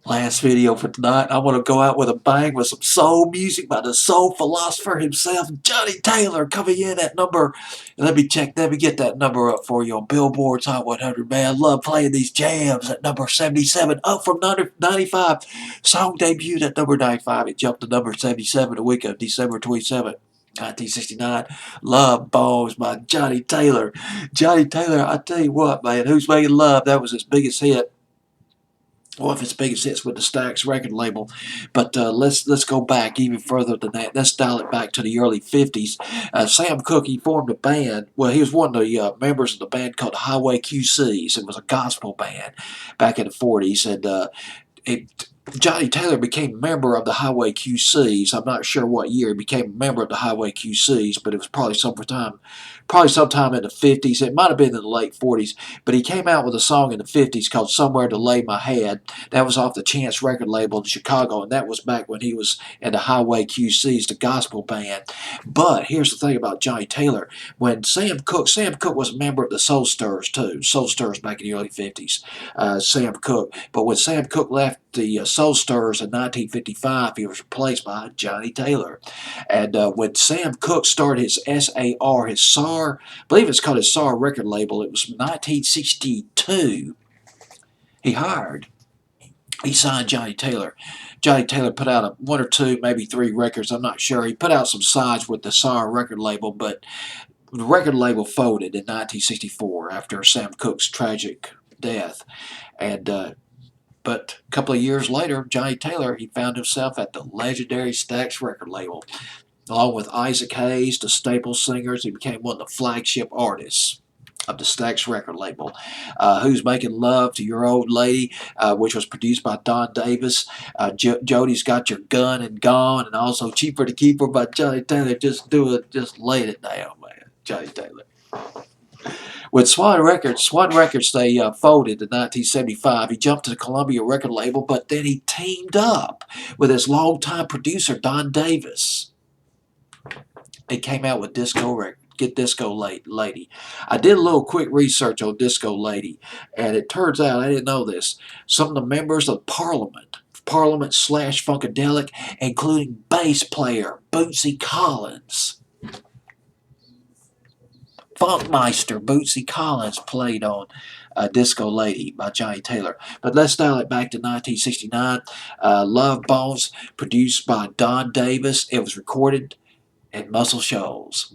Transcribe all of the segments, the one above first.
Last video for tonight. I want to go out with a bang with some soul music by the soul philosopher himself, Johnnie Taylor, coming in at number. Let me get that number up for you on Billboard's Hot 100. Man, I love playing these jams at number 77, up from 95. Song debuted at number 95. It jumped to number 77 the week of December 27th. 1969, Love Bones by Johnnie Taylor. Johnnie Taylor, I tell you what, man, Who's Making Love? That was his biggest hit. One of his biggest hits with the Stax record label. But let's go back even further than that. Let's dial it back to the early 50s. Sam Cooke, he formed a band. Well, he was one of the members of the band called Highway QCs. It was a gospel band back in the 40s. And Johnnie Taylor became a member of the Highway QCs. I'm not sure what year he became a member of the Highway QCs, but it was probably sometime in the 50s. It might have been in the late 40s, but he came out with a song in the 50s called Somewhere to Lay My Head. That was off the Chance record label in Chicago, and that was back when he was in the Highway QCs, the gospel band. But here's the thing about Johnnie Taylor. When Sam Cooke was a member of the Soul Stirrers too. Soul Stirrers back in the early 50s. Sam Cooke. But when Sam Cooke left the Soul Stirrers in 1955, he was replaced by Johnnie Taylor. And when Sam Cooke started his SAR, his SAR, I believe it's called his SAR record label, it was 1962, he signed Johnnie Taylor. Johnnie Taylor put out one or two, maybe three records, I'm not sure. He put out some sides with the SAR record label, but the record label folded in 1964 after Sam Cooke's tragic death. And but a couple of years later, Johnnie Taylor, he found himself at the legendary Stax record label. Along with Isaac Hayes, the staple singers, he became one of the flagship artists of the Stax record label. Who's Making Love to Your Old Lady, which was produced by Don Davis. Jody's Got Your Gun and Gone, and also Cheaper to Keep Her by Johnnie Taylor. Just laid it down, man. Johnnie Taylor. With Swan Records, they folded in 1975. He jumped to the Columbia record label, but then he teamed up with his longtime producer, Don Davis. They came out with Disco Record. Get Disco Lady. I did a little quick research on Disco Lady, and it turns out, I didn't know this, some of the members of Parliament / Funkadelic, including bass player Bootsy Collins. Funkmeister Bootsy Collins played on Disco Lady by Johnnie Taylor. But let's dial it back to 1969. Love Bones, produced by Don Davis. It was recorded in Muscle Shoals,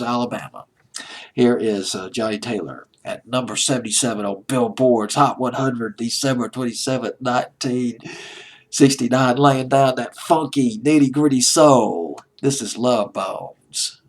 Alabama. Here is Johnnie Taylor at number 77 on Billboard's Hot 100, December 27, 1969, laying down that funky, nitty-gritty soul. This is Love Bones.